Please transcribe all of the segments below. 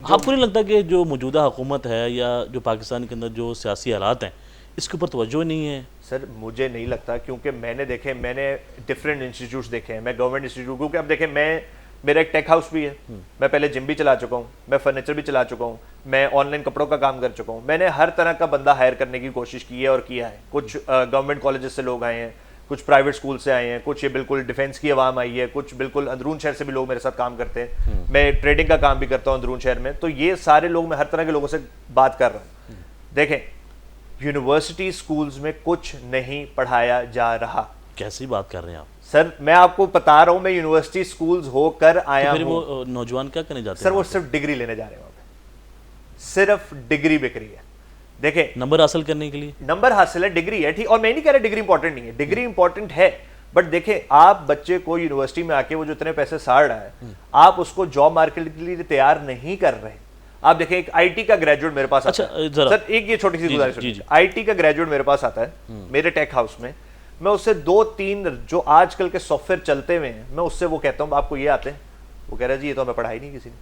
आपको नहीं लगता कि जो मौजूदा हुकूमत है या जो पाकिस्तान के अंदर जो सियासी हालात हैं इसके ऊपर तवज्जो नहीं है? सर मुझे नहीं लगता, क्योंकि मैंने डिफरेंट इंस्टीट्यूट्स देखे हैं। मैं गवर्नमेंट इंस्टीट्यूट, क्योंकि अब देखें मेरा एक टेक हाउस भी है, मैं पहले जिम भी चला चुका हूँ, मैं फर्नीचर भी चला चुका हूँ, मैं ऑनलाइन कपड़ों का काम कर चुका हूँ। मैंने हर तरह का बंदा हायर करने की कोशिश की है और किया है। कुछ गवर्नमेंट कॉलेजेस से लोग आए हैं, कुछ प्राइवेट स्कूल से आए हैं, कुछ ये बिल्कुल डिफेंस की आवाम आई है, कुछ बिल्कुल अंदरून शहर से भी लोग मेरे साथ काम करते हैं। मैं ट्रेडिंग का काम भी करता हूँ अंदरून शहर में। तो ये सारे लोग, मैं हर तरह के लोगों से बात कर रहा हूँ। देखें, यूनिवर्सिटी स्कूल्स में कुछ नहीं पढ़ाया जा रहा। कैसी बात कर रहे हैं आप? सर मैं आपको बता रहा हूं, मैं यूनिवर्सिटी स्कूल्स होकर आया तो फिर हूं। वो नौजवान क्या करने जाते सर हैं? वो सिर्फ डिग्री लेने जा रहे हैं वहां पे, सिर्फ डिग्री बिक रही है। देखें, नंबर हासिल करने के लिए नंबर हासिल है, डिग्री है, ठीक। और मैं नहीं कह रहा डिग्री इंपॉर्टेंट नहीं है, डिग्री इंपॉर्टेंट है, बट देखें आप बच्चे को यूनिवर्सिटी में आके वो जो इतने पैसे साड़ रहा है, आप उसको जॉब मार्केट के लिए तैयार नहीं कर रहे। आप देखें, एक आईटी का ग्रेजुएट मेरे पास आता है। सर एक ये छोटी सी गुजारिश, आईटी का ग्रेजुएट मेरे पास आता है मेरे टेक हाउस में, मैं उससे 2-3 जो आजकल के सॉफ्टवेयर चलते हुए हैं, मैं उससे वो कहता हूं आपको ये आते हैं? वो कह रहा है जी ये तो हमें पढ़ाई नहीं किसी ने।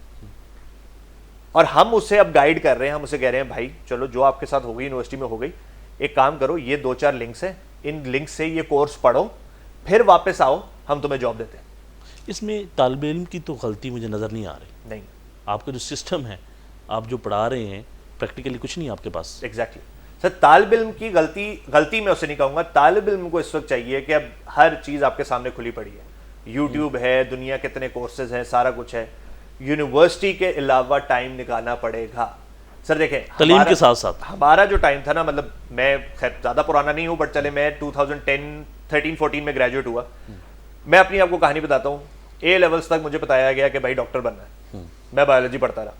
और हम उससे अब गाइड कर रहे हैं, हम उसे कह रहे हैं भाई चलो जो आपके साथ हो गई यूनिवर्सिटी में हो गई, एक काम करो, ये 2-4 लिंक्स हैं, इन लिंक से ये कोर्स पढ़ो, फिर वापस आओ, हम तुम्हें जॉब देते हैं। इसमें तालिब इल्म की तो गलती मुझे नज़र नहीं आ रही। नहीं, आपका जो सिस्टम है, आप जो पढ़ा रहे हैं, प्रैक्टिकली कुछ नहीं आपके पास। एग्जैक्टली सर, तालिब इल्म की गलती मैं उसे नहीं कहूंगा। तालिब इल्म को इस वक्त चाहिए कि अब हर चीज आपके सामने खुली पड़ी है, यूट्यूब है, दुनिया कितने कोर्सेज हैं, सारा कुछ है। यूनिवर्सिटी के अलावा टाइम निकालना पड़ेगा। सर देखें, तालीम के साथ साथ हमारा जो टाइम था ना, मतलब मैं खैर ज्यादा पुराना नहीं हूं, बट चले मैं 2013-14 में ग्रेजुएट हुआ। मैं अपनी आपको कहानी बताता हूँ। ए लेवल्स तक मुझे बताया गया कि भाई डॉक्टर बनना है, मैं बायोलॉजी पढ़ता रहा।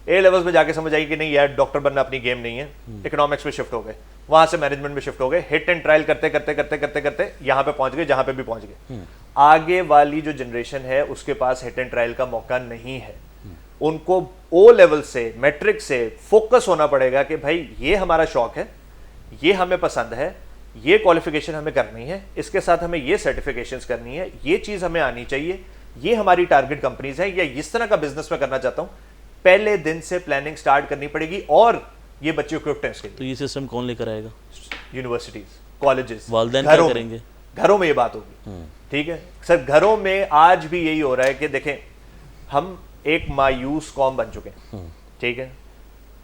ए लेवल्स में जाके समझ आई कि नहीं यार, डॉक्टर बनना अपनी गेम नहीं है। इकोनॉमिक्स में शिफ्ट हो गए, वहां से मैनेजमेंट में शिफ्ट हो गए, हिट एंड ट्रायल करते करते करते करते करते यहां पे पहुंच गए जहां पे भी पहुंच गए। आगे वाली जो जनरेशन है उसके पास हिट एंड ट्रायल का मौका नहीं है। उनको ओ लेवल से, मैट्रिक से फोकस होना पड़ेगा कि भाई ये हमारा शौक है, ये हमें पसंद है, ये क्वालिफिकेशन हमें करनी है, इसके साथ हमें ये सर्टिफिकेशंस करनी है, ये चीज हमें आनी चाहिए, ये हमारी टारगेट कंपनीज है, या इस तरह का बिजनेस मैं करना चाहता हूं। पहले दिन से प्लानिंग स्टार्ट करनी पड़ेगी। और ये बच्चे इक्विप्ड हैं इसके लिए। तो ये सिस्टम कौन लेकर आएगा? यूनिवर्सिटीज, कॉलेजेस, वालिदैन क्या करेंगे? घरों में ये बात होगी, ठीक है सर। घरों में आज भी यही हो रहा है कि देखें, हम एक मायूस कौम बन चुके हैं, ठीक है।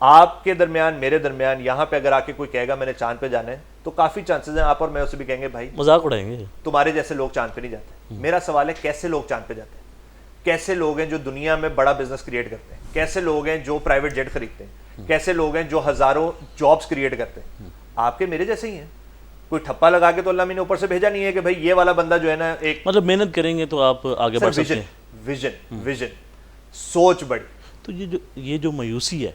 आपके दरमियान, मेरे दरमियान, यहां पे अगर आके कोई कहेगा मैंने चांद पे जाना है, तो काफी चांसेस हैं आप और मैं उसे भी कहेंगे भाई मजाक उड़ाएंगे, तुम्हारे जैसे लोग चांद पे नहीं जाते। मेरा सवाल है, कैसे लोग चांद पे जाते हैं? कैसे लोग हैं जो दुनिया में बड़ा बिजनेस क्रिएट करते हैं? कैसे लोग हैं जो प्राइवेट जेट खरीदते हैं? कैसे लोग हैं जो हजारों जॉब्स क्रिएट करते हैं? आपके मेरे जैसे ही हैं। कोई ठप्पा लगा के तो अल्लाह ने ऊपर से भेजा नहीं है कि भाई ये वाला बंदा जो है ना, एक मतलब मेहनत करेंगे तो आप आगे बढ़ सकते हैं। विजन, सोच बड़ी। तो ये जो मायूसी है,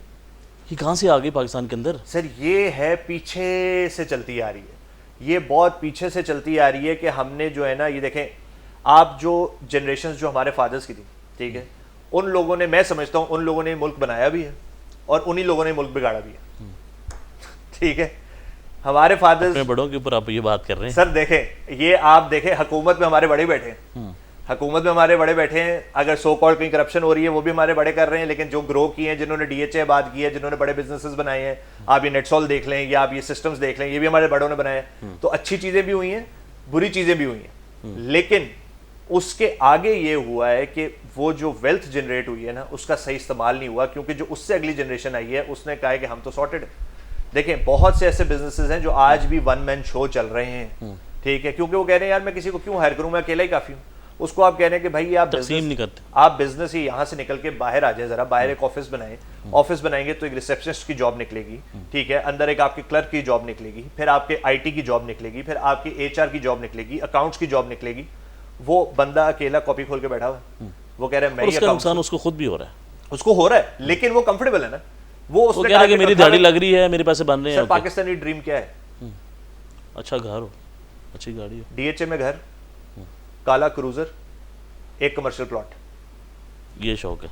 ये कहाँ से आ गई पाकिस्तान के अंदर? सर ये है पीछे से चलती आ रही है, ये बहुत पीछे से चलती आ रही है कि हमने जो है ना, ये देखें आप, जो जनरेशन जो हमारे फादर्स की थी, ठीक है, उन लोगों ने, मैं समझता हूं उन लोगों ने मुल्क बनाया भी है और उन्हीं लोगों ने मुल्क बिगाड़ा भी है, ठीक है। हमारे फादर्स, अपने बड़ों के ऊपर आप ये बात कर रहे हैं। सर देखें, ये आप देखें, हुकूमत में हमारे बड़े बैठे हैं, हुकूमत में हमारे बड़े बैठे हैं। अगर सो कॉल्ड कहीं करप्शन हो रही है वो भी हमारे बड़े कर रहे हैं, लेकिन जो ग्रो किए हैं, जिन्होंने डीएचए बात की है, जिन्होंने बड़े बिजनेसेस बनाए हैं, आप ये नेटसॉल देख लें या आप ये सिस्टम्स देख लें, ये भी हमारे बड़ों ने बनाए हैं। तो अच्छी चीजें भी हुई हैं, बुरी चीजें भी हुई हैं, लेकिन उसके आगे ये हुआ है कि वो जो वेल्थ जनरेट हुई है ना, उसका सही इस्तेमाल नहीं हुआ, क्योंकि जो उससे अगली जनरेशन आई है उसने कहा है कि हम तो सॉर्टेड। देखें, बहुत से ऐसे बिजनेसेस हैं जो आज भी वन मैन शो चल रहे हैं, ठीक है, क्योंकि वो कह रहे हैं यार मैं किसी को क्यों हायर करूं, मैं अकेला ही काफी हूं। उसको आप कह रहे हैं कि भाई आप तकसीम नहीं करते, आप बिजनेस ही यहां से निकल के बाहर आ जाए, जरा बाहर एक ऑफिस बनाए, ऑफिस बनाएंगे तो एक रिसेप्शनिस्ट की जॉब निकलेगी, ठीक है, अंदर एक आपके क्लर्क की जॉब निकलेगी, फिर आपके आईटी की जॉब निकलेगी, फिर आपकी एचआर की जॉब निकलेगी, अकाउंट्स की जॉब निकलेगी। वो बंदा अकेला कॉपी खोल के बैठा हुआ है, वो कह रहा है मैं ही, उसका नुकसान उसको खुद भी हो रहा है, उसको हो रहा है, लेकिन वो कंफर्टेबल है ना। वो कह रहा है कि मेरी दाढ़ी लग रही है, मेरे पैसे बन रहे हैं। पाकिस्तानी ड्रीम क्या है? अच्छा घर हो, अच्छी गाड़ी हो, डीएचए में घर, काला क्रूजर, एक कमर्शियल प्लॉट, ये शौक है।